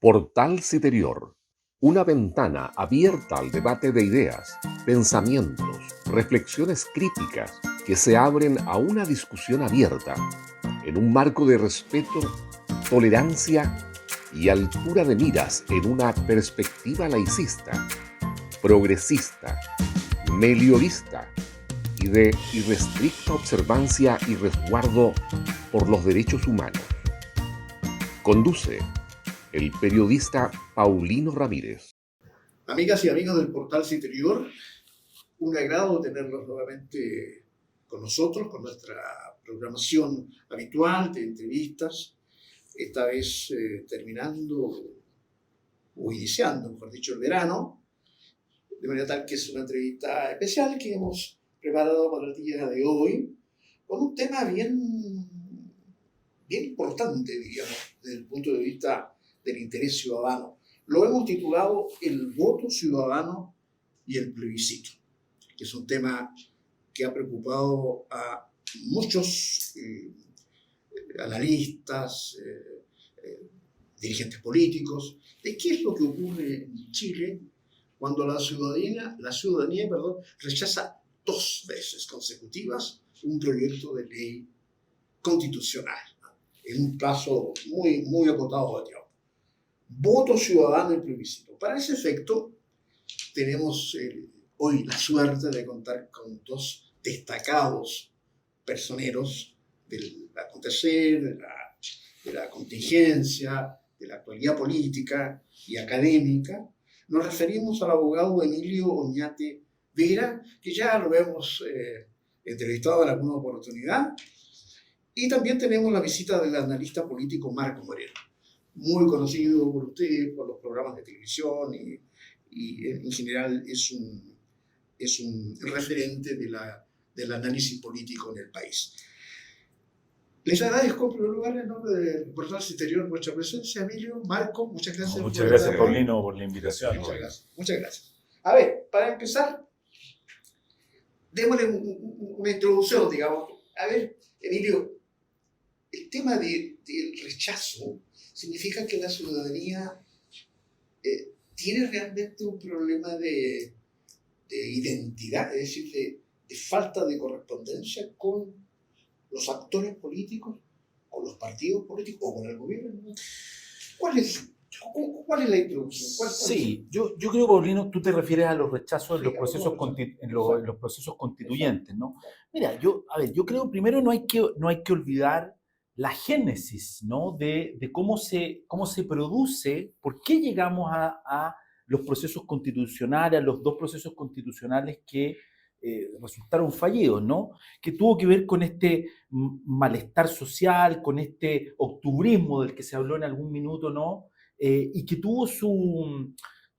Portal Citerior, una ventana abierta al debate de ideas, pensamientos, reflexiones críticas que se abren a una discusión abierta, en un marco de respeto, tolerancia y altura de miras en una perspectiva laicista, progresista, meliorista y de irrestricta observancia y resguardo por los derechos humanos. Conduce el periodista Paulino Ramírez. Amigas y amigos del Portal Citerior, un agrado tenerlos nuevamente con nosotros, con nuestra programación habitual de entrevistas, esta vez terminando o iniciando, mejor dicho, el verano, de manera tal que es una entrevista especial que hemos preparado para el día de hoy, con un tema bien importante, digamos, desde el punto de vista del interés ciudadano. Lo hemos titulado El voto ciudadano y el plebiscito, que es un tema que ha preocupado a muchos analistas, dirigentes políticos, de qué es lo que ocurre en Chile cuando la ciudadanía rechaza 2 veces consecutivas un proyecto de ley constitucional, en un plazo muy acotado de tiempo. Voto ciudadano y plebiscito. Para ese efecto, tenemos hoy la suerte de contar con 2 destacados personeros del acontecer, de la contingencia, de la actualidad política y académica. Nos referimos al abogado Emilio Oñate Vera, que ya lo hemos entrevistado en alguna oportunidad, y también tenemos la visita del analista político Marco Moreno, muy conocido por ustedes, por los programas de televisión y en general es un referente del análisis político en el país. Les agradezco en primer lugar en nombre del Portal Citerior vuestra presencia, Emilio, Marco, muchas gracias. No, muchas gracias, Paulino, por la invitación. Muchas gracias. A ver, para empezar, démosle una introducción, digamos. A ver, Emilio, el tema del rechazo significa que la ciudadanía tiene realmente un problema de identidad, es decir, de falta de correspondencia con los actores políticos, con los partidos políticos o con el gobierno. ¿Cuál es la introducción? Sí, yo creo, Paulino, tú te refieres a los rechazos en los procesos constituyentes, ¿no? Mira, yo creo primero no hay que olvidar la génesis, ¿no? de cómo se produce, por qué llegamos a los procesos constitucionales, a los 2 procesos constitucionales que resultaron fallidos, ¿no? Que tuvo que ver con este malestar social, con este octubrismo del que se habló en algún minuto, ¿no? Y que tuvo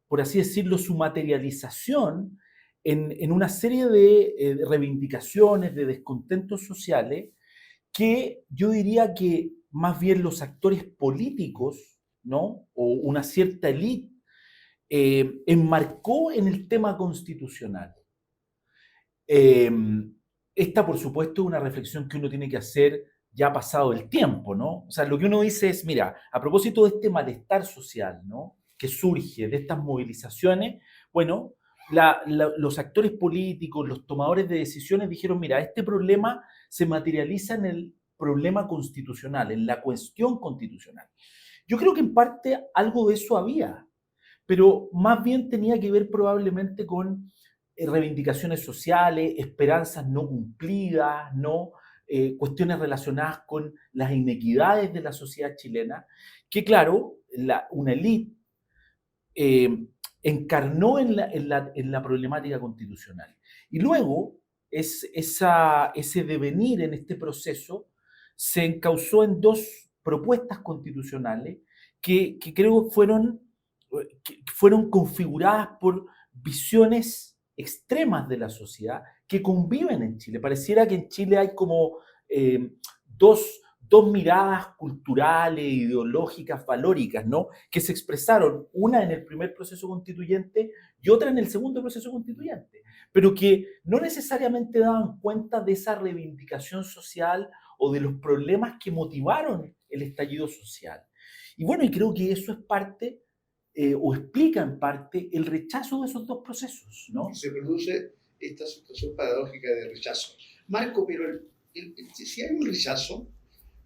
por así decirlo, su materialización en una serie de reivindicaciones, de descontentos sociales, que yo diría que más bien los actores políticos, ¿no? O una cierta élite enmarcó en el tema constitucional. Esta, por supuesto, es una reflexión que uno tiene que hacer ya pasado el tiempo, ¿no? O sea, lo que uno dice es, mira, a propósito de este malestar social, ¿no? Que surge de estas movilizaciones, bueno, los actores políticos, los tomadores de decisiones dijeron, mira, este problema se materializa en el problema constitucional, en la cuestión constitucional. Yo creo que en parte algo de eso había, pero más bien tenía que ver probablemente con reivindicaciones sociales, esperanzas no cumplidas, ¿no? Cuestiones relacionadas con las inequidades de la sociedad chilena, que claro, una élite encarnó en la problemática constitucional. Y luego, ese devenir en este proceso se encauzó en 2 propuestas constitucionales que creo que fueron configuradas por visiones extremas de la sociedad que conviven en Chile. Pareciera que en Chile hay como dos miradas culturales, ideológicas, valóricas, ¿no? Que se expresaron, una en el primer proceso constituyente y otra en el segundo proceso constituyente, pero que no necesariamente daban cuenta de esa reivindicación social o de los problemas que motivaron el estallido social. Y bueno, y creo que eso es parte, o explica en parte, el rechazo de esos dos procesos, Y ¿no? se produce esta situación paradójica de rechazo. Marco, pero si hay un rechazo,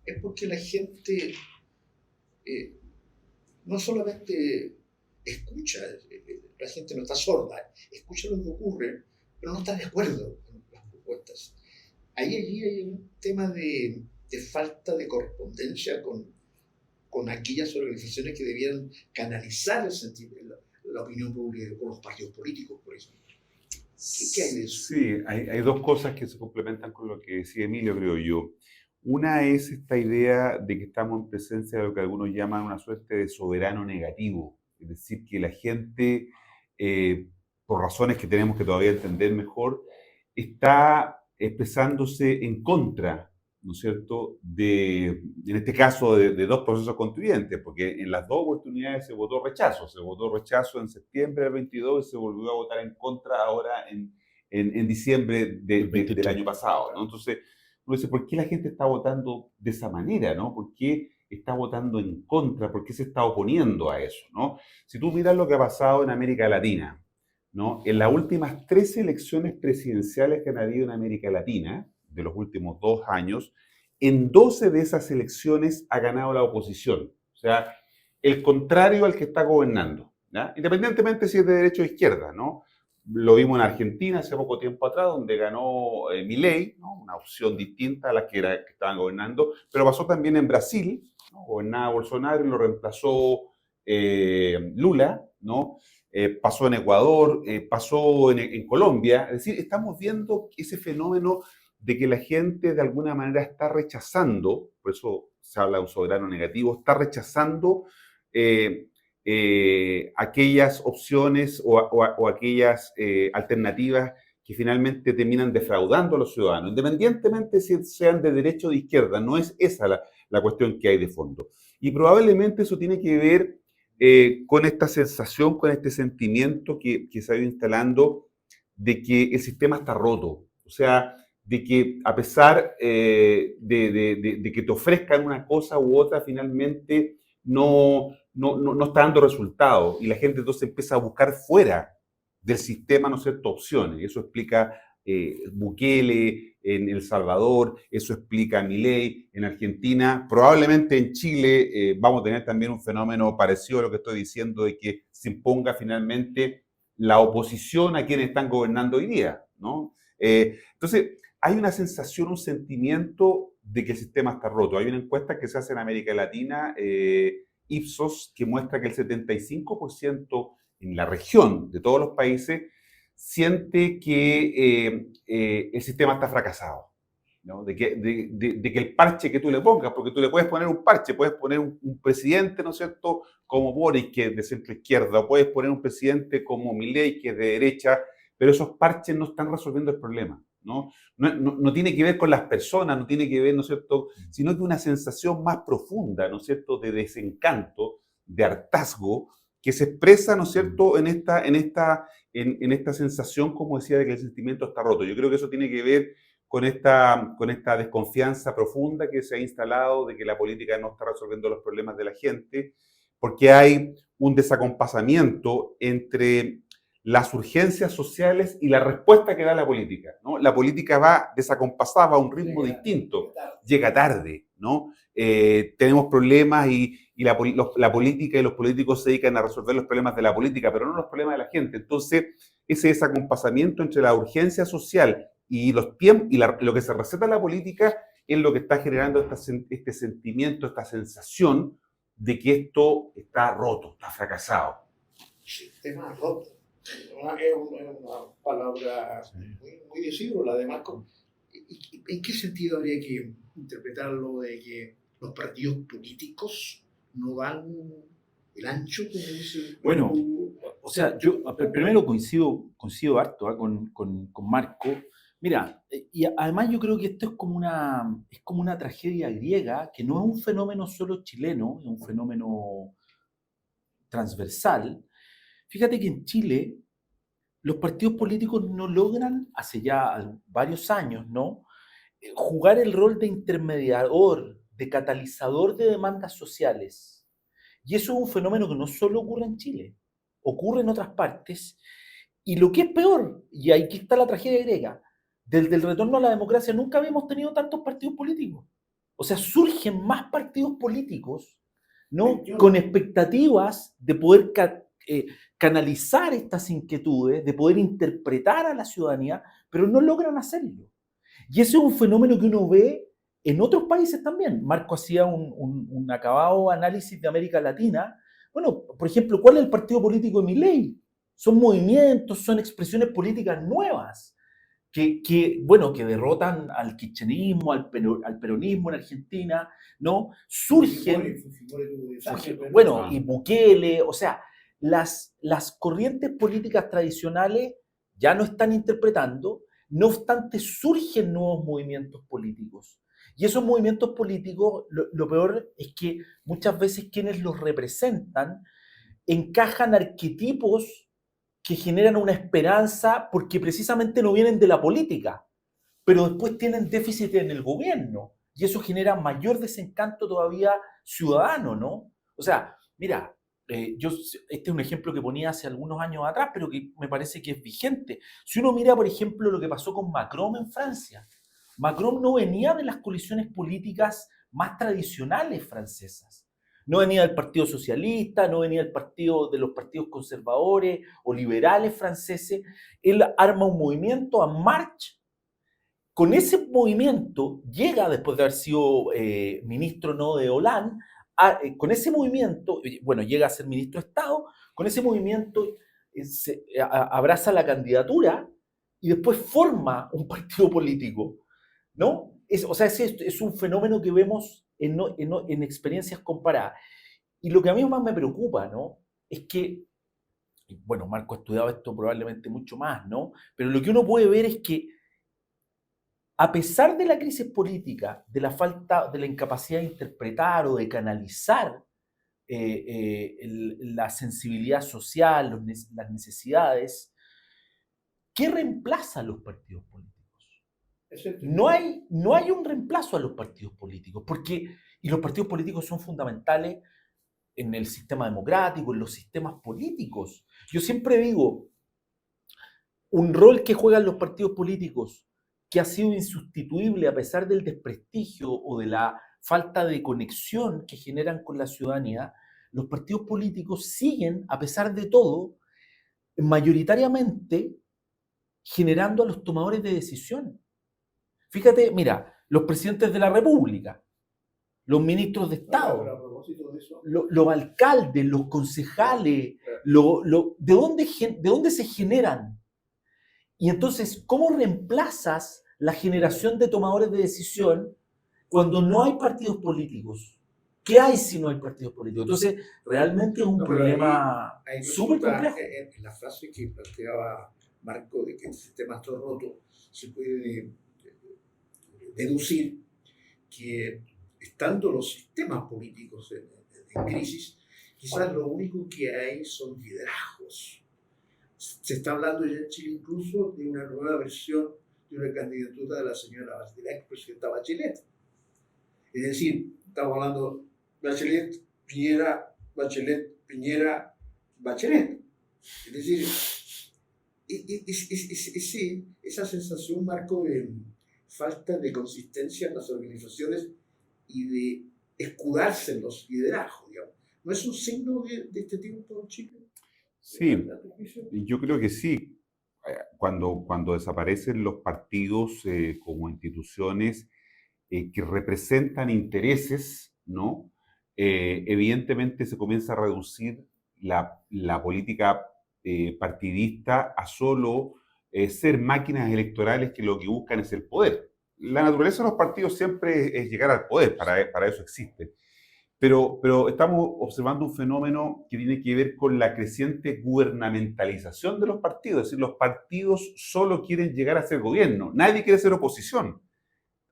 es porque la gente eh, no solamente escucha, la gente no está sorda, escucha lo que ocurre, pero no está de acuerdo con las propuestas. Allí hay un tema de falta de correspondencia con aquellas organizaciones que debieran canalizar la opinión pública con los partidos políticos, por ejemplo. ¿Qué hay de eso? Sí, hay dos cosas que se complementan con lo que decía Emilio, creo yo. Una es esta idea de que estamos en presencia de lo que algunos llaman una suerte de soberano negativo, es decir, que la gente, por razones que tenemos que todavía entender mejor, está expresándose en contra, ¿no es cierto?, en este caso, de dos procesos constituyentes, porque en las dos oportunidades se votó rechazo en septiembre del 22 y se volvió a votar en contra ahora en diciembre del año pasado, ¿no? Entonces, uno dice, ¿por qué la gente está votando de esa manera, ¿no? ¿Por qué está votando en contra? ¿Por qué se está oponiendo a eso, ¿no? Si tú miras lo que ha pasado en América Latina, ¿no? En las últimas 13 elecciones presidenciales que han habido en América Latina, de los últimos 2 años, en 12 de esas elecciones ha ganado la oposición. O sea, el contrario al que está gobernando, ¿ya? Independientemente si es de derecha o de izquierda, ¿no? Lo vimos en Argentina hace poco tiempo atrás, donde ganó Milei, ¿no? Una opción distinta a las que estaban gobernando, pero pasó también en Brasil, ¿no? Gobernaba Bolsonaro y lo reemplazó Lula, ¿no? Pasó en Ecuador, pasó en Colombia. Es decir, estamos viendo ese fenómeno de que la gente de alguna manera está rechazando, por eso se habla de un soberano negativo, está rechazando aquellas opciones o aquellas alternativas que finalmente terminan defraudando a los ciudadanos, independientemente si sean de derecha o de izquierda, no es esa la cuestión que hay de fondo. Y probablemente eso tiene que ver con esta sensación, con este sentimiento que se ha ido instalando de que el sistema está roto. O sea, de que a pesar de que te ofrezcan una cosa u otra, finalmente no está dando resultados. Y la gente entonces empieza a buscar fuera del sistema, ¿no es cierto?, opciones. Y eso explica Bukele en El Salvador, eso explica Milei en Argentina. Probablemente en Chile vamos a tener también un fenómeno parecido a lo que estoy diciendo, de que se imponga finalmente la oposición a quienes están gobernando hoy día, ¿no? Entonces, hay una sensación, un sentimiento de que el sistema está roto. Hay una encuesta que se hace en América Latina, Ipsos, que muestra que el 75% en la región de todos los países siente que el sistema está fracasado, ¿no? De que el parche que tú le pongas, porque tú le puedes poner un parche, puedes poner un presidente, ¿no es cierto?, como Boric, que es de centro izquierda, o puedes poner un presidente como Milei, que es de derecha, pero esos parches no están resolviendo el problema, ¿no? No tiene que ver con las personas, no tiene que ver, ¿no es cierto?, sino que una sensación más profunda, ¿no es cierto?, de desencanto, de hartazgo, que se expresa, ¿no es cierto?, en esta sensación, como decía, de que el sentimiento está roto. Yo creo que eso tiene que ver con esta desconfianza profunda que se ha instalado de que la política no está resolviendo los problemas de la gente, porque hay un desacompasamiento entre las urgencias sociales y la respuesta que da la política, ¿no? La política va desacompasada, va a un ritmo distinto, llega tarde, ¿no? Tenemos problemas y la política y los políticos se dedican a resolver los problemas de la política, pero no los problemas de la gente. Entonces, ese desacompasamiento entre la urgencia social y los tiempos y lo que se receta en la política es lo que está generando este sentimiento, esta sensación de que esto está roto, está fracasado. Sistema roto. Es una palabra muy desigual, además. ¿En qué sentido habría que interpretarlo de que los partidos políticos no dan el ancho, como dice? Bueno, o sea, yo primero coincido harto con Marco. Mira, y además yo creo que esto es como una tragedia griega, que no es un fenómeno solo chileno, es un fenómeno transversal. Fíjate que en Chile los partidos políticos no logran, hace ya varios años, ¿no?, jugar el rol de intermediador, de catalizador de demandas sociales. Y eso es un fenómeno que no solo ocurre en Chile, ocurre en otras partes. Y lo que es peor, y aquí está la tragedia griega, desde el retorno a la democracia nunca habíamos tenido tantos partidos políticos. O sea, surgen más partidos políticos, ¿no? Con expectativas de poder canalizar estas inquietudes, de poder interpretar a la ciudadanía, pero no logran hacerlo. Y ese es un fenómeno que uno ve en otros países también. Marco hacía un acabado análisis de América Latina. Bueno, por ejemplo, ¿cuál es el partido político de Milei? Son movimientos, son expresiones políticas nuevas que derrotan al kirchnerismo, al peronismo en Argentina, ¿no? Surgen, bueno, y Bukele, o sea, las corrientes políticas tradicionales ya no están interpretando, no obstante surgen nuevos movimientos políticos. Y esos movimientos políticos, lo peor es que muchas veces quienes los representan encajan arquetipos que generan una esperanza porque precisamente no vienen de la política, pero después tienen déficit en el gobierno y eso genera mayor desencanto todavía ciudadano, ¿no? O sea, mira, este es un ejemplo que ponía hace algunos años atrás, pero que me parece que es vigente. Si uno mira, por ejemplo, lo que pasó con Macron en Francia, Macron no venía de las coaliciones políticas más tradicionales francesas. No venía del Partido Socialista, no venía del partido de los partidos conservadores o liberales franceses. Él arma un movimiento en marcha. Con ese movimiento llega, después de haber sido ministro no de Hollande, con ese movimiento, bueno, llega a ser ministro de Estado, con ese movimiento abraza la candidatura y después forma un partido político, ¿no? O sea, es un fenómeno que vemos en experiencias comparadas. Y lo que a mí más me preocupa, ¿no? Es que, bueno, Marco ha estudiado esto probablemente mucho más, ¿no? Pero lo que uno puede ver es que a pesar de la crisis política, de la falta, de la incapacidad de interpretar o de canalizar la sensibilidad social, las necesidades, ¿qué reemplaza a los partidos políticos? No hay un reemplazo a los partidos políticos, y los partidos políticos son fundamentales en el sistema democrático, en los sistemas políticos. Yo siempre digo, un rol que juegan los partidos políticos, que ha sido insustituible a pesar del desprestigio o de la falta de conexión que generan con la ciudadanía, los partidos políticos siguen, a pesar de todo, mayoritariamente generando a los tomadores de decisión. Fíjate, mira, los presidentes de la República, los ministros de Estado, los alcaldes, los concejales, ¿de dónde se generan? Y entonces, ¿cómo reemplazas la generación de tomadores de decisión cuando no hay partidos políticos? ¿Qué hay si no hay partidos políticos? Entonces, realmente es un problema súper complejo. En la frase que planteaba Marco de que el sistema está roto, se puede deducir que estando los sistemas políticos en crisis, quizás lo único que hay son liderazgos. Se está hablando ya en Chile incluso de una nueva versión de una candidatura de la señora, de la expresidenta Bachelet. Es decir, estamos hablando Bachelet, Piñera, Bachelet, Piñera, Bachelet. Es decir, esa sensación, Marco, de falta de consistencia en las organizaciones y de escudarse en los liderazgos, digamos. ¿No es un signo de este tiempo en Chile? Sí, yo creo que sí. Cuando desaparecen los partidos como instituciones que representan intereses, ¿no? Evidentemente se comienza a reducir la política partidista a solo ser máquinas electorales que lo que buscan es el poder. La naturaleza de los partidos siempre es llegar al poder, para eso existe. Pero estamos observando un fenómeno que tiene que ver con la creciente gubernamentalización de los partidos. Es decir, los partidos solo quieren llegar a ser gobierno. Nadie quiere ser oposición.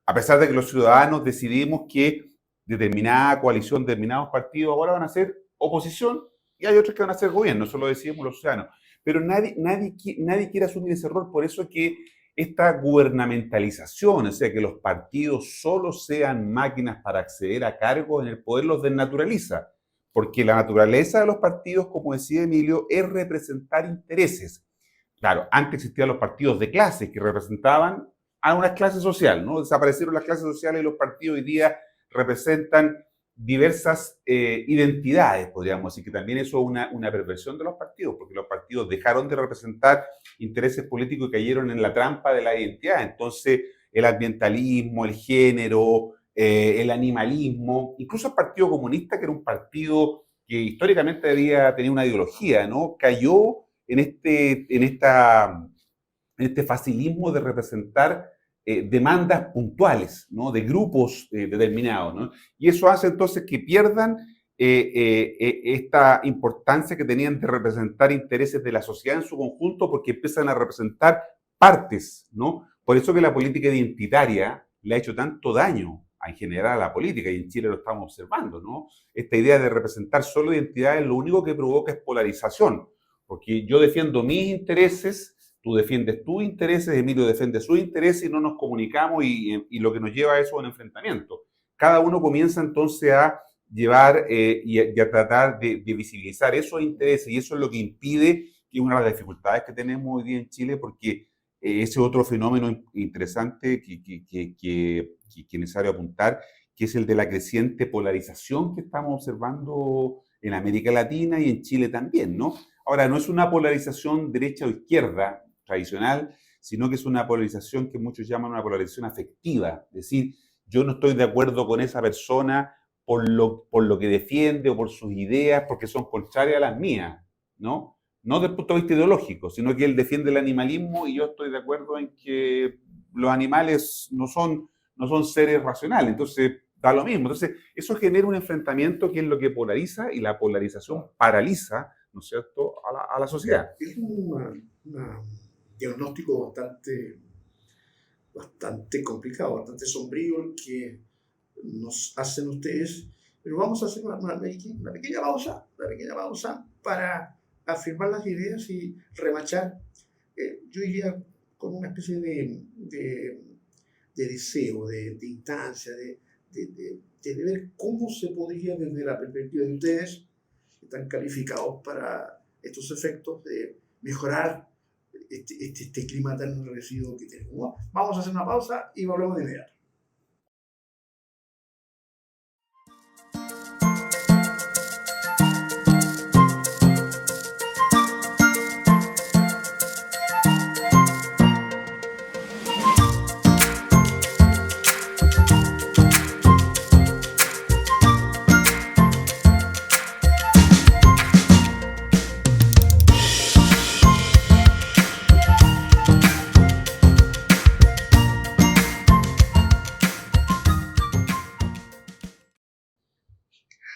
A pesar de que los ciudadanos decidimos que determinada coalición, determinados partidos ahora van a ser oposición y hay otros que van a ser gobierno. Eso lo decidimos los ciudadanos. Pero nadie quiere asumir ese rol. Por eso es que esta gubernamentalización, o sea, que los partidos solo sean máquinas para acceder a cargos en el poder, los desnaturaliza. porque la naturaleza de los partidos, como decía Emilio, es representar intereses. Claro, antes existían los partidos de clases que representaban a una clase social, ¿no? Desaparecieron las clases sociales y los partidos hoy día representan diversas identidades, podríamos decir, que también eso es una perversión de los partidos, porque los partidos dejaron de representar intereses políticos y cayeron en la trampa de la identidad. Entonces, el ambientalismo, el género, el animalismo, incluso el Partido Comunista, que era un partido que históricamente había tenido una ideología, ¿no? Cayó en este facilismo de representar demandas puntuales, ¿no? De grupos determinados, ¿no? Y eso hace entonces que pierdan esta importancia que tenían de representar intereses de la sociedad en su conjunto, porque empiezan a representar partes, ¿no? Por eso que la política identitaria le ha hecho tanto daño en general a la política, y en Chile lo estamos observando, ¿no? Esta idea de representar solo identidades lo único que provoca es polarización, porque yo defiendo mis intereses, tú defiendes tus intereses, Emilio defiende sus intereses y no nos comunicamos y lo que nos lleva a eso es un enfrentamiento. Cada uno comienza entonces a llevar y a tratar de visibilizar esos intereses, y eso es lo que impide, que es una de las dificultades que tenemos hoy día en Chile, porque ese otro fenómeno interesante que es necesario apuntar, que es el de la creciente polarización que estamos observando en América Latina y en Chile también, ¿no? Ahora, no es una polarización derecha o izquierda tradicional, sino que es una polarización que muchos llaman una polarización afectiva. Es decir, yo no estoy de acuerdo con esa persona por lo que defiende o por sus ideas, porque son contrarias a las mías, ¿no? No desde el punto de vista ideológico, sino que él defiende el animalismo y yo estoy de acuerdo en que los animales no son seres racionales, entonces da lo mismo. Entonces, eso genera un enfrentamiento que es lo que polariza, y la polarización paraliza, ¿no es cierto?, a la sociedad. Es un diagnóstico bastante complicado, bastante sombrío el que nos hacen ustedes, pero vamos a hacer una pequeña pausa para afirmar las ideas y remachar. Yo iría con una especie de deseo, de instancia, de ver cómo se podría, desde la perspectiva de ustedes, que están calificados para estos efectos, de mejorar este clima tan enrarecido que tenemos. Vamos a hacer una pausa y volvemos de inmediato.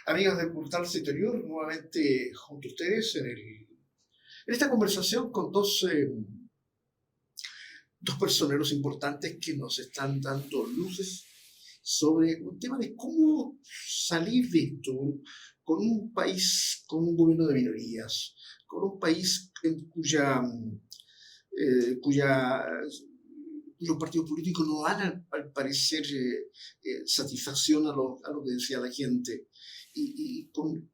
Amigos del Portal Interior, nuevamente junto a ustedes en esta conversación con dos personeros importantes que nos están dando luces sobre un tema de cómo salir de esto con un país, con un gobierno de minorías, con un país cuyos partidos políticos no dan, al parecer, satisfacción a lo que decía la gente, y con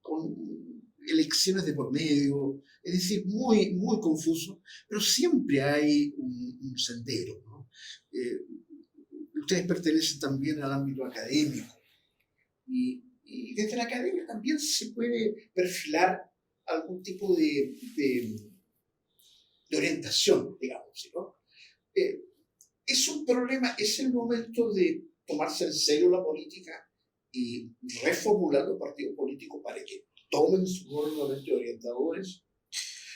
elecciones de por medio, es decir, muy, muy confuso, pero siempre hay un sendero, ¿no? Ustedes pertenecen también al ámbito académico, y desde la academia también se puede perfilar algún tipo de orientación, digamos, ¿no? Es un problema, es el momento de tomarse en serio la política y reformular los partidos políticos para que tomen su rol nuevamente orientadores,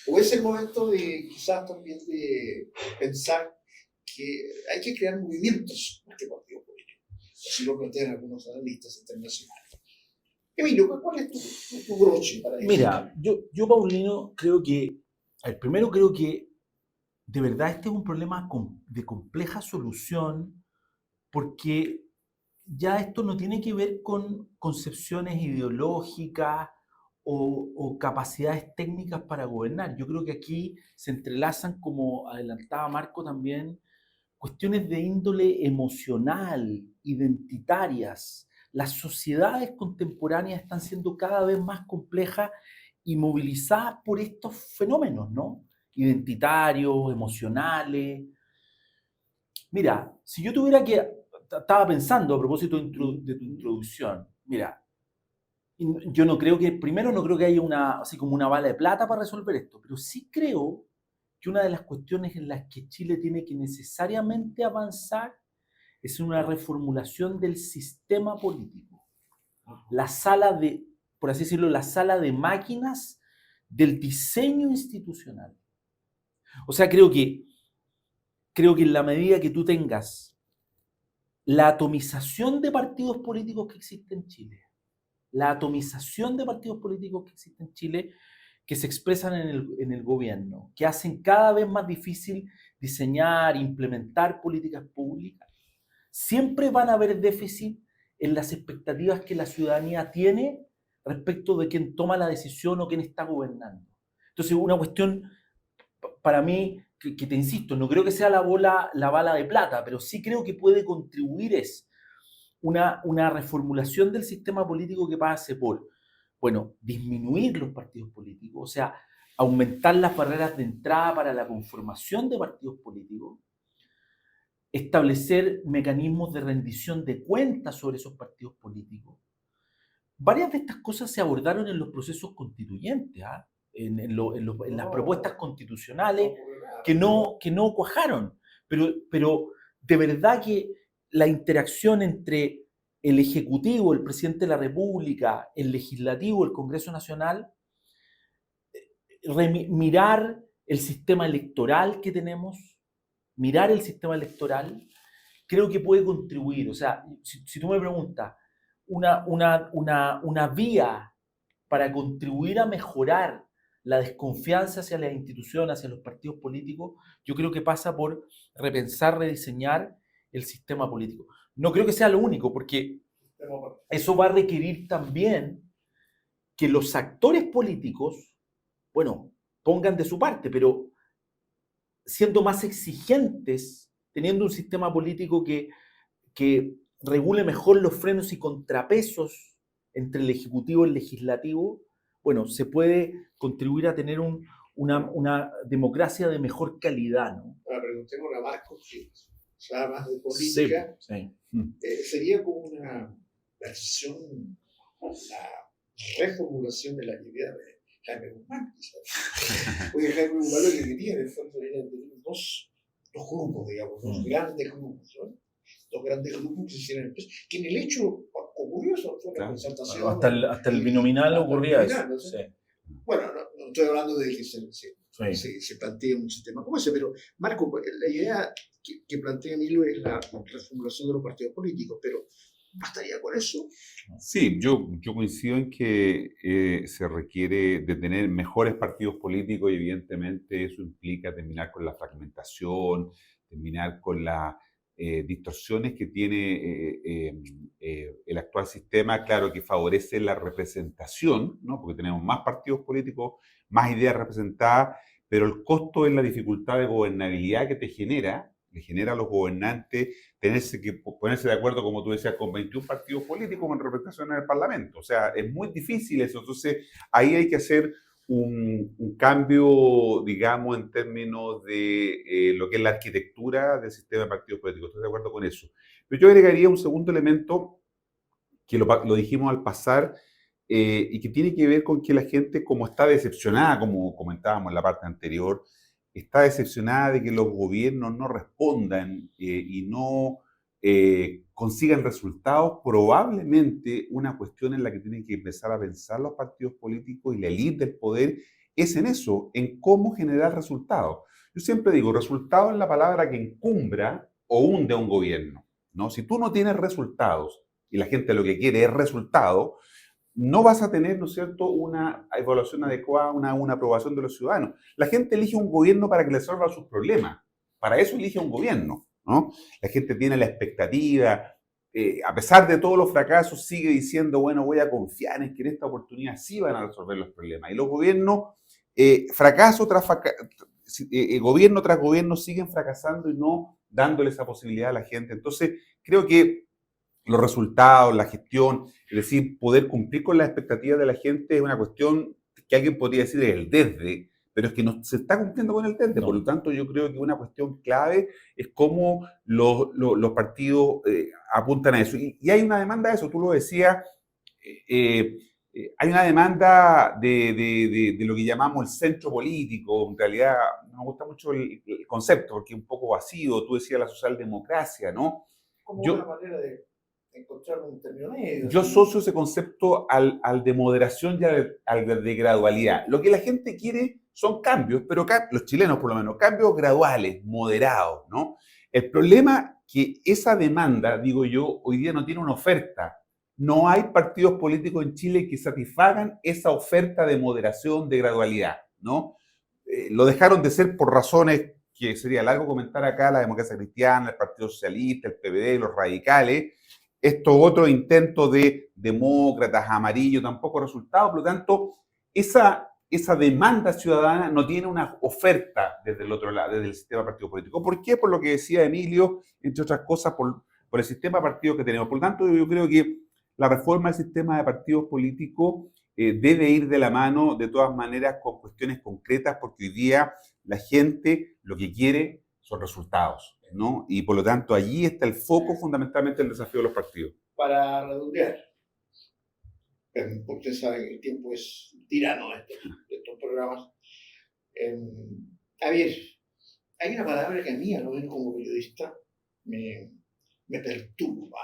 o es el momento de quizás también de pensar que hay que crear movimientos en este partido político, así lo plantean algunos analistas internacionales. Emilio, ¿cuál es tu broche para eso? Mira, yo Paulino, primero creo que de verdad este es un problema de compleja solución, porque ya esto no tiene que ver con concepciones ideológicas o capacidades técnicas para gobernar. Yo creo que aquí se entrelazan, como adelantaba Marco también, cuestiones de índole emocional, identitarias, las sociedades contemporáneas están siendo cada vez más complejas y movilizadas por estos fenómenos, ¿no? Identitarios, emocionales. Mira, si yo tuviera que, estaba pensando a propósito de tu introducción, mira, yo no creo que, primero no creo que haya una, así como una bala de plata para resolver esto, pero sí creo que una de las cuestiones en las que Chile tiene que necesariamente avanzar es una reformulación del sistema político. La sala de, por así decirlo, la sala de máquinas del diseño institucional. O sea, creo que en la medida que tú tengas la atomización de partidos políticos que existe en Chile, la atomización de partidos políticos que existe en Chile, que se expresan en el gobierno, que hacen cada vez más difícil diseñar, implementar políticas públicas, siempre van a haber déficit en las expectativas que la ciudadanía tiene respecto de quién toma la decisión o quién está gobernando. Entonces, una cuestión para mí, que te insisto, no creo que sea la bala de plata, pero sí creo que puede contribuir es una reformulación del sistema político que pase por, bueno, disminuir los partidos políticos, o sea, aumentar las barreras de entrada para la conformación de partidos políticos, establecer mecanismos de rendición de cuentas sobre esos partidos políticos. Varias de estas cosas se abordaron en los procesos constituyentes, ¿ah? En las propuestas constitucionales que no cuajaron. Pero de verdad que la interacción entre el Ejecutivo, el Presidente de la República, el Legislativo, el Congreso Nacional, mirar el sistema electoral que tenemos, mirar el sistema electoral, creo que puede contribuir. O sea, si tú me preguntas, una vía para contribuir a mejorar la desconfianza hacia las instituciones, hacia los partidos políticos, yo creo que pasa por repensar, rediseñar el sistema político. No creo que sea lo único, porque eso va a requerir también que los actores políticos, bueno, pongan de su parte, pero siendo más exigentes, teniendo un sistema político que regule mejor los frenos y contrapesos entre el Ejecutivo y el Legislativo, bueno, se puede contribuir a tener una democracia de mejor calidad, ¿no? Ahora preguntemos a Marcos, que sabe más de política. Sí. Sería como una versión, la reformulación de la idea de Jaime Guzmán, quizás. Porque Jaime Guzmán lo que quería, en el fondo, era tener dos grupos, digamos, dos grandes grupos, ¿no? Dos grandes grupos que se hicieran, que en el hecho ocurrió eso, fue una concertación. Hasta el binominal ocurría eso. ¿no? Sí. Bueno, no estoy hablando de que se plantee un sistema como ese, pero Marco, la idea que plantea Emilio es la reformulación de los partidos políticos, pero ¿bastaría con eso? Sí, yo coincido en que se requiere de tener mejores partidos políticos y evidentemente eso implica terminar con la fragmentación, terminar con las distorsiones que tiene el actual sistema, claro que favorece la representación, ¿no? Porque tenemos más partidos políticos, más ideas representadas, pero el costo es la dificultad de gobernabilidad que le genera a los gobernantes ponerse de acuerdo, como tú decías, con 21 partidos políticos con representación en el Parlamento. O sea, es muy difícil eso. Entonces, ahí hay que hacer un cambio, digamos, en términos de lo que es la arquitectura del sistema de partidos políticos. Estoy de acuerdo con eso. Pero yo agregaría un segundo elemento que lo dijimos al pasar y que tiene que ver con que la gente, como está decepcionada, como comentábamos en la parte anterior, está decepcionada de que los gobiernos no respondan y no consigan resultados, probablemente una cuestión en la que tienen que empezar a pensar los partidos políticos y la élite del poder es en eso, en cómo generar resultados. Yo siempre digo, resultado es la palabra que encumbra o hunde a un gobierno, ¿no? Si tú no tienes resultados y la gente lo que quiere es resultados, no vas a tener, ¿no es cierto?, una evaluación adecuada, una aprobación de los ciudadanos. La gente elige un gobierno para que le resuelva sus problemas. Para eso elige un gobierno, ¿no? La gente tiene la expectativa, a pesar de todos los fracasos, sigue diciendo, bueno, voy a confiar en que en esta oportunidad sí van a resolver los problemas. Y los gobiernos, gobierno tras gobierno, siguen fracasando y no dándole esa posibilidad a la gente. Entonces, creo que los resultados, la gestión, es decir, poder cumplir con las expectativas de la gente es una cuestión que alguien podría decir es el desde, pero es que no se está cumpliendo con el desde. No. Por lo tanto, yo creo que una cuestión clave es cómo los partidos apuntan a eso. Y hay una demanda de eso, tú lo decías, hay una demanda de lo que llamamos el centro político. En realidad, no me gusta mucho el concepto porque es un poco vacío. Tú decías la socialdemocracia, ¿no? Como Yo- una manera de encontrar un término medio. Yo asocio ese concepto al de moderación y al de gradualidad. Lo que la gente quiere son cambios, pero los chilenos por lo menos, cambios graduales, moderados, ¿no? El problema que esa demanda, digo yo, hoy día no tiene una oferta. No hay partidos políticos en Chile que satisfagan esa oferta de moderación, de gradualidad, ¿no? Lo dejaron de ser por razones que sería largo comentar acá, la democracia cristiana, el Partido Socialista, el PPD, los radicales. Estos otros intentos de demócratas, amarillos, tampoco resultados. Por lo tanto, esa demanda ciudadana no tiene una oferta desde el otro lado, desde el sistema de partido político. ¿Por qué? Por lo que decía Emilio, entre otras cosas, por el sistema de partidos que tenemos. Por lo tanto, yo creo que la reforma del sistema de partidos políticos debe ir de la mano, de todas maneras, con cuestiones concretas, porque hoy día la gente lo que quiere son resultados, ¿no? Y por lo tanto, allí está el foco fundamentalmente del desafío de los partidos. Para redondear, porque ustedes saben que el tiempo es tirano de estos programas. A ver, hay una palabra que a mí, a lo menos como periodista, me perturba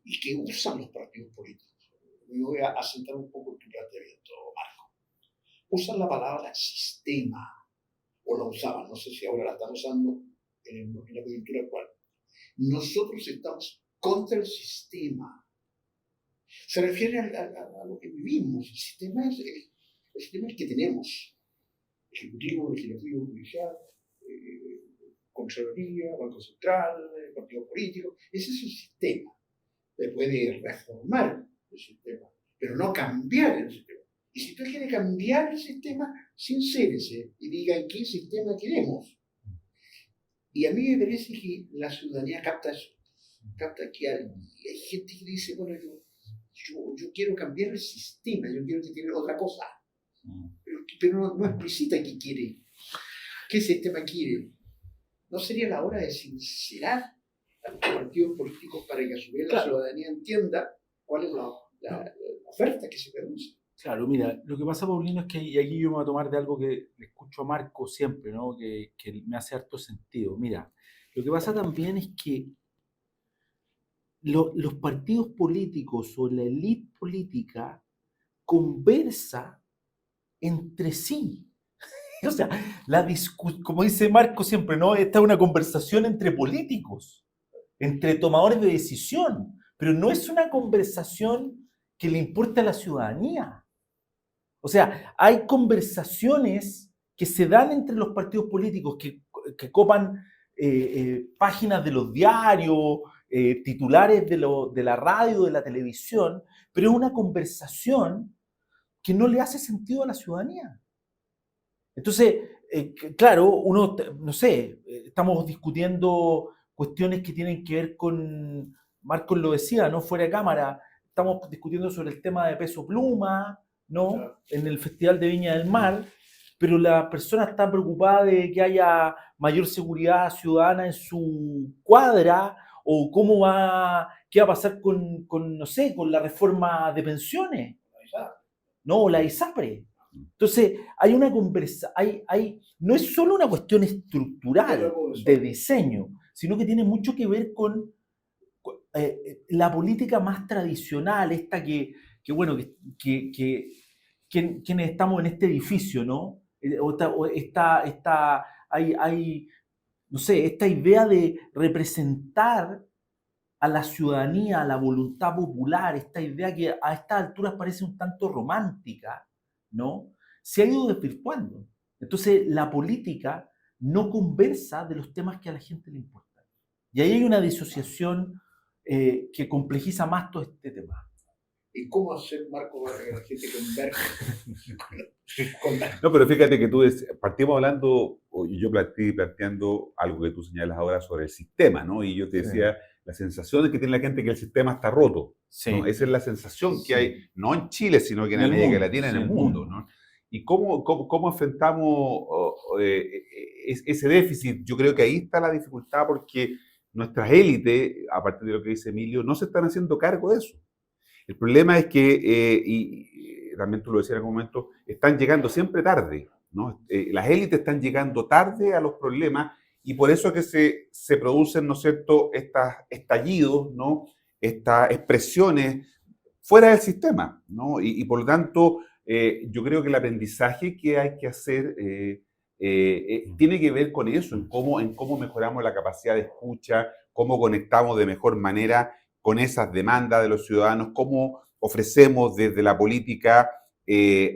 y que usan los partidos políticos. Me voy a asentar un poco en tu planteamiento, Marco. Usan la palabra sistema, o la usaban, no sé si ahora la están usando en la coyuntura actual. Nosotros estamos contra el sistema. Se refiere a lo que vivimos. El sistema es el que tenemos. Ejecutivo, legislativo, judicial, Contraloría, Banco Central, partido político. Ese es el sistema. Se puede reformar el sistema, pero no cambiar el sistema. Y si tú quieres cambiar el sistema, sincérese y diga en qué sistema queremos. Y a mí me parece que la ciudadanía capta eso. Capta que hay gente que dice, bueno, yo quiero cambiar el sistema, yo quiero que tiene otra cosa. Pero no explicita qué quiere, qué sistema quiere. ¿No sería la hora de sincerar a los partidos políticos para que a su vez la ciudadanía entienda cuál es la oferta que se produce? Claro, mira, lo que pasa, Paulino, es que, y aquí yo me voy a tomar de algo que le escucho a Marco siempre, ¿no? Que me hace harto sentido. Mira, lo que pasa también es que los partidos políticos o la élite política conversa entre sí. O sea, como dice Marco siempre, ¿no? Esta es una conversación entre políticos, entre tomadores de decisión, pero no es una conversación que le importa a la ciudadanía. O sea, hay conversaciones que se dan entre los partidos políticos que copan páginas de los diarios, titulares de la radio, de la televisión, pero es una conversación que no le hace sentido a la ciudadanía. Entonces, claro, uno, no sé, estamos discutiendo cuestiones que tienen que ver con, Marcos lo decía, ¿no? Fuera de cámara, estamos discutiendo sobre el tema de Peso Pluma, ¿no? Claro. En el Festival de Viña del Mar, pero la persona está preocupada de que haya mayor seguridad ciudadana en su cuadra, o qué va a pasar con no sé, con la reforma de pensiones, ¿no? O la ISAPRE. Entonces, hay una conversa, no es solo una cuestión estructural de diseño, sino que tiene mucho que ver con la política más tradicional, esta quienes estamos en este edificio, ¿no? No sé, esta idea de representar a la ciudadanía, a la voluntad popular, esta idea que a estas alturas parece un tanto romántica, ¿no? Se ha ido desvirtuando. Entonces, la política no conversa de los temas que a la gente le importan. Y ahí hay una disociación que complejiza más todo este tema. ¿Y cómo hacer, Marco, para que la gente converse? No, pero fíjate que partimos hablando, y yo planteando algo que tú señalas ahora sobre el sistema, ¿no? Y yo te decía, la sensación que tiene la gente que el sistema está roto. Sí. ¿No? Esa es la sensación que hay, no en Chile, sino que en América Latina, en el mundo. ¿No? ¿Y cómo enfrentamos ese déficit? Yo creo que ahí está la dificultad porque nuestras élites, a partir de lo que dice Emilio, no se están haciendo cargo de eso. El problema es que, y también tú lo decías en algún momento, están llegando siempre tarde, ¿no? Las élites están llegando tarde a los problemas y por eso es que se producen, ¿no es cierto?, estos estallidos, ¿no?, estas expresiones fuera del sistema, ¿no? Y por lo tanto, yo creo que el aprendizaje que hay que hacer tiene que ver con eso, en cómo mejoramos la capacidad de escucha, cómo conectamos de mejor manera con esas demandas de los ciudadanos, cómo ofrecemos desde la política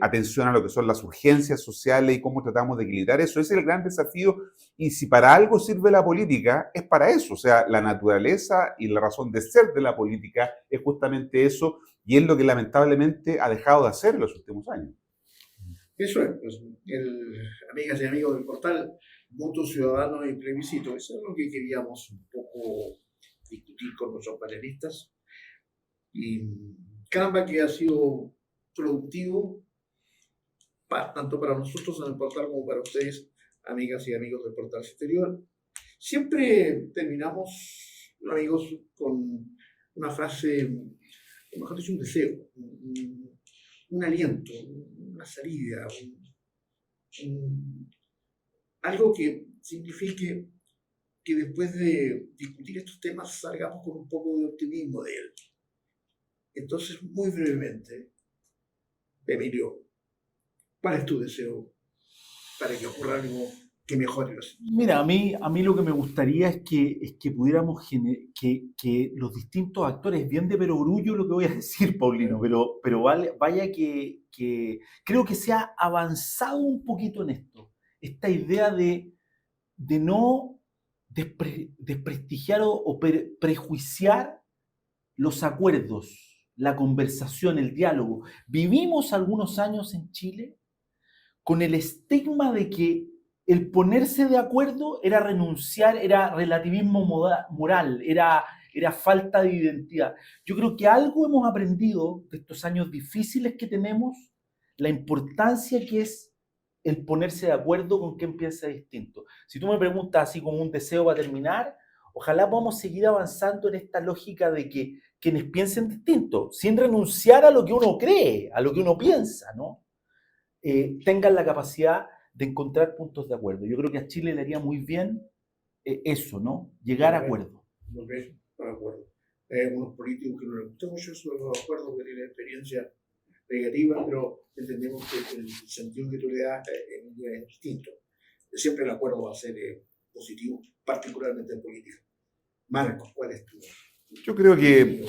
atención a lo que son las urgencias sociales y cómo tratamos de equilibrar eso. Ese es el gran desafío y si para algo sirve la política, es para eso. O sea, la naturaleza y la razón de ser de la política es justamente eso y es lo que lamentablemente ha dejado de hacer en los últimos años. Eso es, pues, amigas y amigos del portal, voto ciudadano y plebiscito. Eso es lo que queríamos un poco discutir con nuestros panelistas. Y caramba que ha sido productivo, tanto para nosotros en el portal como para ustedes, amigas y amigos del portal exterior. Siempre terminamos, amigos, con una frase, o mejor dicho, un deseo, un aliento, una salida, algo que signifique que después de discutir estos temas salgamos con un poco de optimismo de él. Entonces, muy brevemente, Emilio, ¿cuál es tu deseo para que ocurra algo que mejore la situación? Mira, a mí lo que me gustaría es que pudiéramos que los distintos actores, bien de perogrullo lo que voy a decir, Paulino, pero vaya que creo que se ha avanzado un poquito en esto. Esta idea de no desprestigiar o prejuiciar los acuerdos, la conversación, el diálogo. Vivimos algunos años en Chile con el estigma de que el ponerse de acuerdo era renunciar, era relativismo moral, era falta de identidad. Yo creo que algo hemos aprendido de estos años difíciles que tenemos, la importancia que es el ponerse de acuerdo con quien piensa distinto. Si tú me preguntas así como un deseo para terminar, ojalá podamos seguir avanzando en esta lógica de que quienes piensen distinto, sin renunciar a lo que uno cree, a lo que uno piensa, ¿no? Tengan la capacidad de encontrar puntos de acuerdo. Yo creo que a Chile le haría muy bien eso, ¿no? Llegar a acuerdo. Volver para acuerdo. Hay algunos políticos que no les gusta mucho eso de los acuerdos, que tienen experiencia negativa, pero entendemos que el sentido que tú le das es distinto. Siempre el acuerdo va a ser positivo, particularmente en política. Marcos, ¿cuál es tu? Yo creo que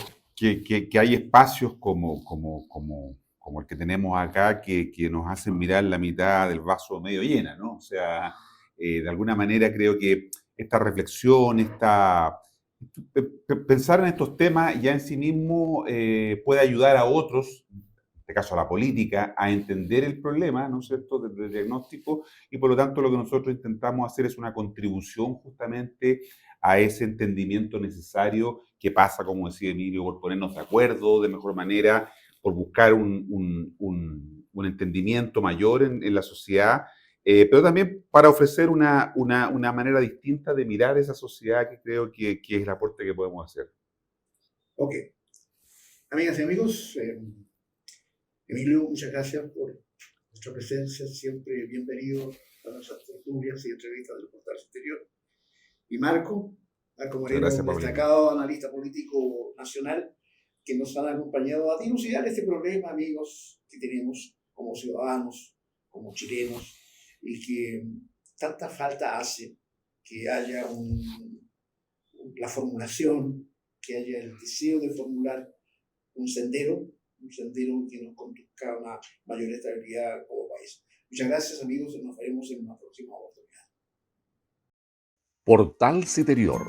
hay espacios como el que tenemos acá que nos hacen mirar la mitad del vaso medio llena, ¿no? O sea, de alguna manera creo que esta reflexión, pensar en estos temas ya en sí mismo puede ayudar a otros, en este caso a la política, a entender el problema, ¿no es cierto?, desde el diagnóstico, y por lo tanto lo que nosotros intentamos hacer es una contribución justamente a ese entendimiento necesario que pasa, como decía Emilio, por ponernos de acuerdo de mejor manera, por buscar un entendimiento mayor en la sociedad, pero también para ofrecer una manera distinta de mirar esa sociedad que creo que es el aporte que podemos hacer. Ok. Amigas y amigos, Emilio, muchas gracias por nuestra presencia, siempre bienvenido a nuestras tertulias y entrevistas del portal exterior. Y Marco Moreno, gracias, un destacado analista político nacional, que nos han acompañado a dilucidar este problema, amigos, que tenemos como ciudadanos, como chilenos, y que tanta falta hace que haya la formulación, que haya el deseo de formular un sendero que nos conduzca a una mayor estabilidad como país. Muchas gracias, amigos, y nos veremos en una próxima oportunidad. Portal Citerior,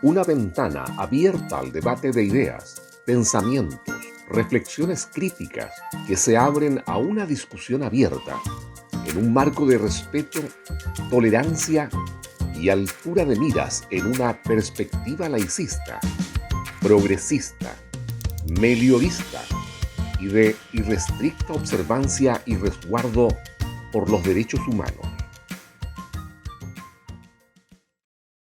una ventana abierta al debate de ideas, pensamientos, reflexiones críticas que se abren a una discusión abierta en un marco de respeto, tolerancia y altura de miras en una perspectiva laicista. progresista, meliorista y de irrestricta observancia y resguardo por los derechos humanos.